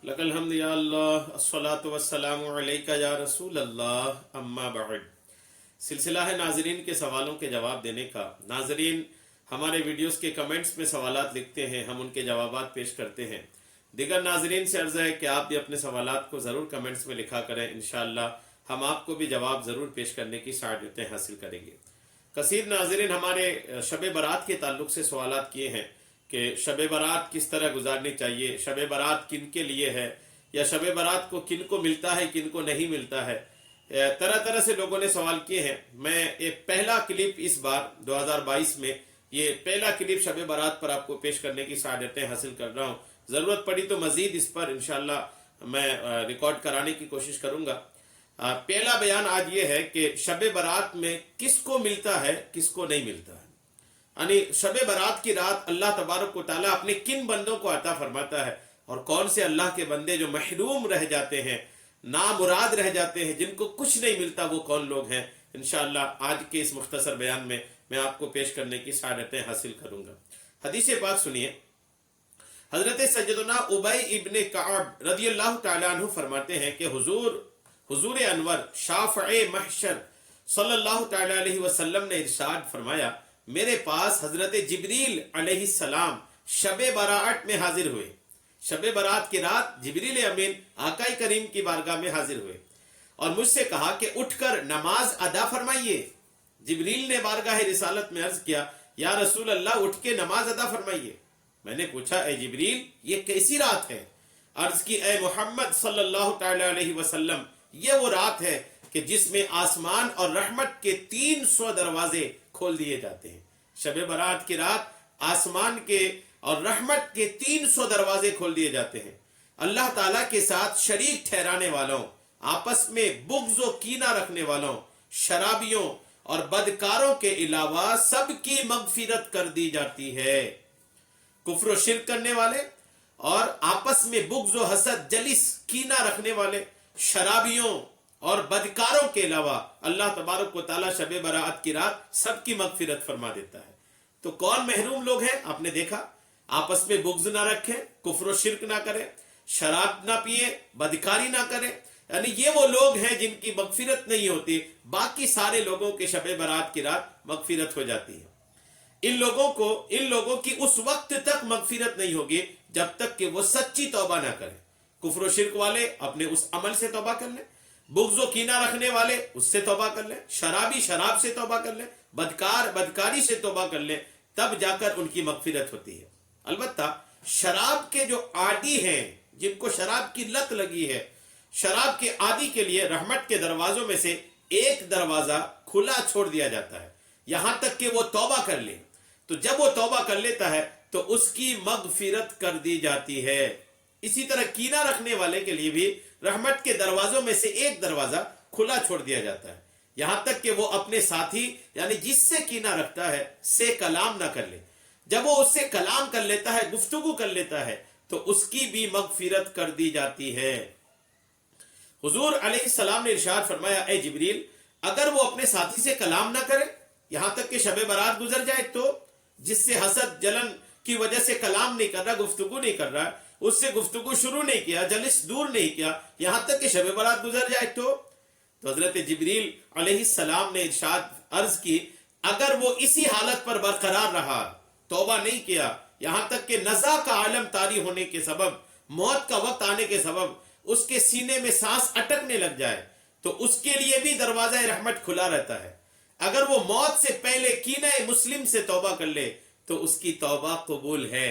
لک الحمد یا اللہ الصلاۃ والسلام علیک یا رسول اللہ اما بعد۔ سلسلہ ہے ناظرین کے سوالوں کے جواب دینے کا۔ ناظرین ہمارے ویڈیوز کے کمنٹس میں سوالات لکھتے ہیں، ہم ان کے جوابات پیش کرتے ہیں۔ دیگر ناظرین سے عرض ہے کہ آپ بھی اپنے سوالات کو ضرور کمنٹس میں لکھا کریں، انشاءاللہ ہم آپ کو بھی جواب ضرور پیش کرنے کی سعادتیں حاصل کریں گے۔ کثیر ناظرین ہمارے شب برات کے تعلق سے سوالات کیے ہیں کہ شب برات کس طرح گزارنی چاہیے، شب برات کن کے لیے ہے، یا شب برات کو کن کو ملتا ہے کن کو نہیں ملتا ہے۔ طرح طرح سے لوگوں نے سوال کیے ہیں۔ میں ایک پہلا کلپ اس بار 2022 میں یہ پہلا کلپ شب برات پر آپ کو پیش کرنے کی سعادتیں حاصل کر رہا ہوں۔ ضرورت پڑی تو مزید اس پر انشاءاللہ میں ریکارڈ کرانے کی کوشش کروں گا۔ پہلا بیان آج یہ ہے کہ شب برات میں کس کو ملتا ہے کس کو نہیں ملتا ہے، یعنی شب برات کی رات اللہ تبارک و تعالیٰ اپنے کن بندوں کو عطا فرماتا ہے، اور کون سے اللہ کے بندے جو محروم رہ جاتے ہیں، نامراد رہ جاتے ہیں، جن کو کچھ نہیں ملتا، وہ کون لوگ ہیں۔ انشاءاللہ آج کے اس مختصر بیان میں آپ کو پیش کرنے کی سعادتیں حاصل کروں گا۔ حدیث پاک سنیے۔ حضرت سیدنا ابی ابن کعب رضی اللہ تعالیٰ عنہ فرماتے ہیں کہ حضور انور شافع محشر صلی اللہ تعالیٰ علیہ وسلم نے ارشاد فرمایا، میرے پاس حضرت جبریل علیہ السلام شب برات میں حاضر ہوئے۔ شب برات کی رات جبریل امین آقا کریم کی بارگاہ میں حاضر ہوئے اور مجھ سے کہا کہ اٹھ کر نماز ادا فرمائیے۔ جبریل نے بارگاہ رسالت میں عرض کیا، یا رسول اللہ اٹھ کے نماز ادا فرمائیے۔ میں نے پوچھا، اے جبریل یہ کیسی رات ہے؟ عرض کی، اے محمد صلی اللہ تعالیٰ علیہ وسلم، یہ وہ رات ہے کہ جس میں آسمان اور رحمت کے 300 دروازے کھول دیے جاتے ہیں۔ شب برات کی رات آسمان کے اور رحمت کے 300 دروازے کھول دیے جاتے ہیں۔ اللہ تعالیٰ کے ساتھ شریک ٹھہرانے والوں، آپس میں بغض و کینہ رکھنے والوں، شرابیوں اور بدکاروں کے علاوہ سب کی مغفرت کر دی جاتی ہے۔ کفر و شرک کرنے والے اور آپس میں بغض و حسد، جلس، کینہ رکھنے والے، شرابیوں اور بدکاروں کے علاوہ اللہ تبارک و تعالیٰ شب برات کی رات سب کی مغفرت فرما دیتا ہے۔ تو کون محروم لوگ ہیں؟ آپ نے دیکھا، آپس میں بغض نہ رکھیں، کفر و شرک نہ کریں، شراب نہ پیئے، بدکاری نہ کریں، یعنی یہ وہ لوگ ہیں جن کی مغفرت نہیں ہوتی۔ باقی سارے لوگوں کے شب برات کی رات مغفرت ہو جاتی ہے۔ ان لوگوں کی اس وقت تک مغفرت نہیں ہوگی جب تک کہ وہ سچی توبہ نہ کریں۔ کفر و شرک والے اپنے اس عمل سے توبہ کر لیں، بغض و کینہ رکھنے والے اس سے توبہ کر لیں، شرابی شراب سے توبہ کر لیں، بدکار بدکاری سے توبہ کر لیں، تب جا کر ان کی مغفرت ہوتی ہے۔ البتہ شراب کے جو عادی ہیں، جن کو شراب کی لت لگی ہے، شراب کے عادی کے لیے رحمت کے دروازوں میں سے ایک دروازہ کھلا چھوڑ دیا جاتا ہے یہاں تک کہ وہ توبہ کر لے۔ تو جب وہ توبہ کر لیتا ہے تو اس کی مغفرت کر دی جاتی ہے۔ اسی طرح کینہ رکھنے والے کے لیے بھی رحمت کے دروازوں میں سے ایک دروازہ کھلا چھوڑ دیا جاتا ہے یہاں تک کہ وہ اپنے ساتھی یعنی جس سے کینہ رکھتا ہے سے کلام نہ کر لے۔ جب وہ اس سے کلام کر لیتا ہے، گفتگو کر لیتا ہے، تو اس کی بھی مغفرت کر دی جاتی ہے۔ حضور علیہ السلام نے ارشاد فرمایا، اے جبریل اگر وہ اپنے ساتھی سے کلام نہ کرے یہاں تک کہ شب برات گزر جائے، تو جس سے حسد جلن کی وجہ سے کلام نہیں کر رہا، گفتگو نہیں کر رہا، اس سے گفتگو شروع نہیں کیا، جلس دور نہیں کیا، یہاں تک کہ شب برات گزر جائے، تو حضرت جبریل علیہ السلام نے ارشاد عرض کی، اگر وہ اسی حالت پر برقرار رہا، توبہ نہیں کیا، یہاں تک کہ نزع کا عالم طاری ہونے کے سبب، موت کا وقت آنے کے سبب اس کے سینے میں سانس اٹکنے لگ جائے، تو اس کے لیے بھی دروازہ رحمت کھلا رہتا ہے۔ اگر وہ موت سے پہلے کینہ مسلم سے توبہ کر لے تو اس کی توبہ قبول ہے۔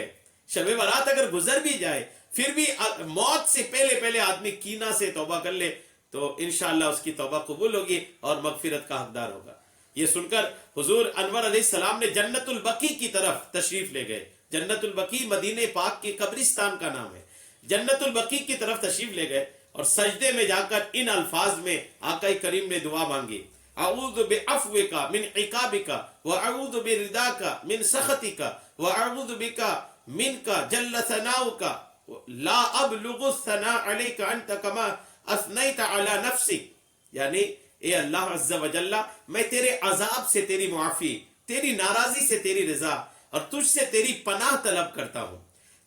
شب برات اگر گزر بھی جائے پھر بھی موت سے پہلے آدمی کینہ سے توبہ کر لے تو انشاءاللہ اس کی توبہ قبول ہوگی اور مغفرت کا حقدار ہوگا۔ یہ سن کر حضور انور علیہ السلام نے جنت البقیع کی طرف تشریف لے گئے۔ جنت البقیع مدینہ پاک کی قبرستان کا نام ہے۔ جنت البقیع کی طرف تشریف لے گئے اور سجدے میں جا کر ان الفاظ میں آقا کریم نے دعا مانگی، اعوذ بعفوک من عقابک واعوذ برضاک من سخطک واعوذ بک منک جل ثناؤک لا ابلغ الثناء علیک انت کما اثنیت علی نفسک، یعنی اے اللہ عز و جل، میں تیرے عذاب سے تیری معافی، تیری ناراضی سے تیری رضا اور تجھ سے تیری پناہ طلب کرتا ہوں۔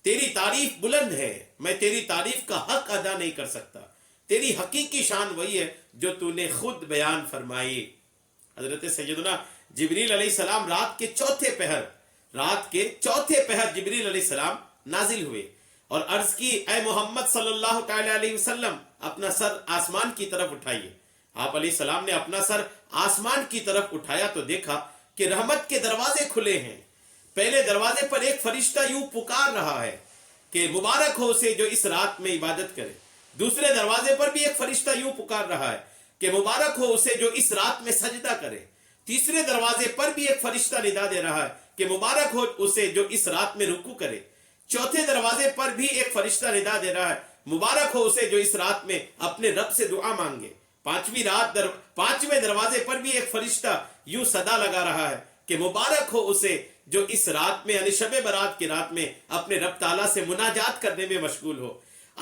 تیری تعریف بلند ہے، میں تیری تعریف کا حق ادا نہیں کر سکتا، تیری حقیقی شان وہی ہے جو تو نے خود بیان فرمائی۔ حضرت سیدنا جبریل علیہ السلام رات کے چوتھے پہر جبریل علیہ السلام نازل ہوئے اور عرض کی، اے محمد صلی اللہ تعالی علیہ وسلم، اپنا سر آسمان کی طرف اٹھائیے۔ آپ علیہ السلام نے اپنا سر آسمان کی طرف اٹھایا تو دیکھا کہ رحمت کے دروازے کھلے ہیں۔ پہلے دروازے پر ایک فرشتہ یوں پکار رہا ہے کہ مبارک ہو اسے جو اس رات میں عبادت کرے۔ دوسرے دروازے پر بھی ایک فرشتہ یوں پکار رہا ہے کہ مبارک ہو اسے جو اس رات میں سجدہ کرے۔ تیسرے دروازے پر بھی ایک فرشتہ ندا دے رہا ہے کہ مبارک ہو اسے جو اس رات میں رکوع کرے۔ چوتھے دروازے پر بھی ایک فرشتہ ندا دے رہا ہے، مبارک ہو اسے جو اس رات میں اپنے رب سے دعا مانگے۔ پانچویں دروازے پر بھی ایک فرشتہ یوں صدا لگا رہا ہے کہ مبارک ہو اسے جو اس رات میں یعنی شب برات کی رات میں اپنے رب تعالیٰ سے مناجات کرنے میں مشغول ہو۔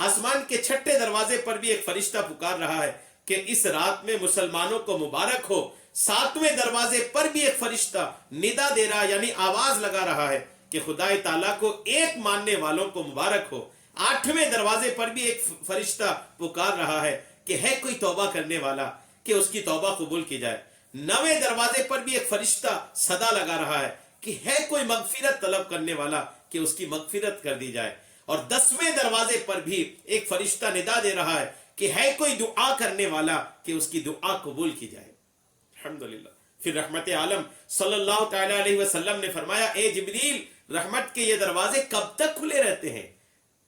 آسمان کے چھٹے دروازے پر بھی ایک فرشتہ پکار رہا ہے کہ اس رات میں مسلمانوں کو مبارک ہو۔ ساتویں دروازے پر بھی ایک فرشتہ ندا دے رہا ہے یعنی آواز لگا رہا ہے کہ خدا تعالیٰ کو ایک ماننے والوں کو مبارک ہو۔ آٹھویں دروازے پر بھی ایک فرشتہ پکار رہا ہے کہ ہے کوئی توبہ کرنے والا کہ اس کی توبہ قبول کی جائے۔ نویں دروازے پر بھی ایک فرشتہ صدا لگا رہا ہے کہ ہے کوئی مغفرت طلب کرنے والا کہ اس کی مغفرت کر دی جائے۔ اور 10ویں دروازے پر بھی ایک فرشتہ ندا دے رہا ہے کہ ہے کوئی دعا کرنے والا کہ اس کی دعا قبول کی جائے۔ الحمدللہ۔ پھر رحمت عالم صلی اللہ تعالی علیہ وسلم نے فرمایا، اے جبریل، رحمت کے یہ دروازے کب تک کھلے رہتے ہیں؟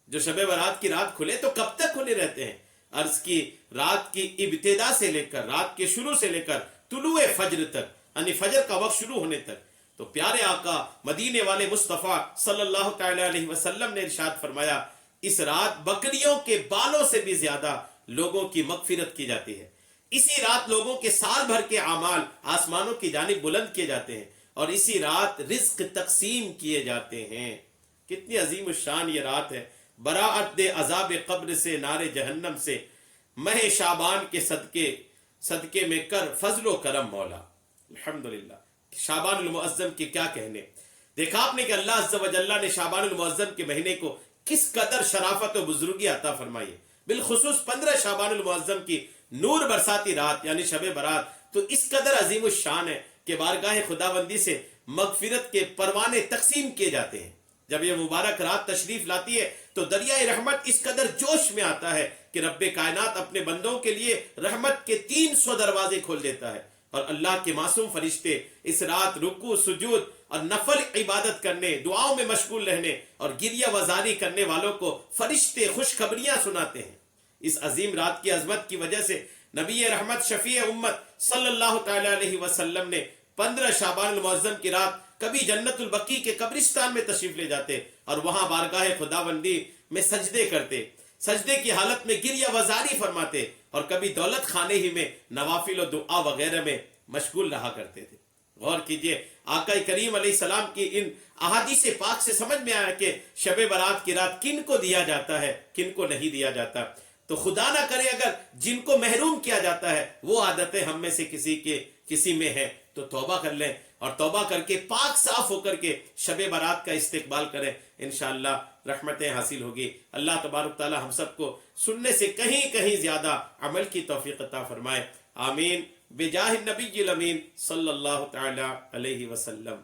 جو شب برات کی رات کھلے تو کب تک کھلے رہتے ہیں؟ عرض کی، رات کی ابتدا سے لے کر، رات کے شروع سے لے کر طلوع فجر تک، یعنی فجر کا وقت شروع ہونے تک۔ تو پیارے آقا مدینے والے مصطفیٰ صلی اللہ تعالی علیہ وسلم نے ارشاد فرمایا، اس رات بکریوں کے بالوں سے بھی زیادہ لوگوں کی مغفرت کی جاتی ہے۔ اسی رات لوگوں کے سال بھر کے اعمال آسمانوں کی جانب بلند کیے جاتے ہیں اور اسی رات رزق تقسیم کیے جاتے ہیں۔ کتنی عظیم الشان یہ رات ہے۔ براعت دے عذاب قبر سے، نار جہنم سے، مہ شعبان کے صدقے میں کر فضل و کرم مولا۔ الحمدللہ۔ شعبان المعظم کے کیا کہنے۔ دیکھا آپ نے کہ اللہ عز و جل نے شعبان المعظم کے مہینے کو کس قدر شرافت و بزرگی عطا فرمائی ہے۔ بالخصوص 15 شعبان المعظم کی نور برساتی رات یعنی شب برات تو اس قدر عظیم الشان ہے کہ بارگاہ خداوندی سے مغفرت کے پروانے تقسیم کیے جاتے ہیں۔ جب یہ مبارک رات تشریف لاتی ہے تو دریائے رحمت اس قدر جوش میں آتا ہے کہ رب کائنات اپنے بندوں کے لیے رحمت کے 300 دروازے کھول دیتا ہے، اور اللہ کے معصوم فرشتے اس رات رکوع، سجود اور نفل عبادت کرنے، دعاؤں میں مشغول رہنے اور گریہ وزاری کرنے والوں کو فرشتے خوشخبریاں سناتے ہیں۔ اس عظیم رات کی عظمت کی وجہ سے نبی رحمت شفیع امت صلی اللہ تعالی علیہ وسلم نے 15 شعبان المعظم کی رات کبھی جنت البقیع کے قبرستان میں تشریف لے جاتے اور وہاں بارگاہ خداوندی میں سجدے کرتے، سجدے کی حالت میں گریہ وزاری فرماتے، اور کبھی دولت خانے ہی میں نوافل و دعا وغیرہ میں مشغول رہا کرتے تھے۔ غور کیجئے، آقا کریم علیہ السلام کی ان احادیث پاک سے سمجھ میں آیا کہ شب برات کی رات کن کو دیا جاتا ہے، کن کو نہیں دیا جاتا۔ تو خدا نہ کرے اگر جن کو محروم کیا جاتا ہے وہ عادتیں ہم میں سے کسی میں ہے تو توبہ کر لیں، اور توبہ کر کے پاک صاف ہو کر کے شب برات کا استقبال کریں، انشاءاللہ رحمتیں حاصل ہوگی۔ اللہ تبارک تعالی ہم سب کو سننے سے کہیں زیادہ عمل کی توفیق عطا فرمائے، آمین، بجاہ النبی الامین صلی اللہ تعالی علیہ وسلم۔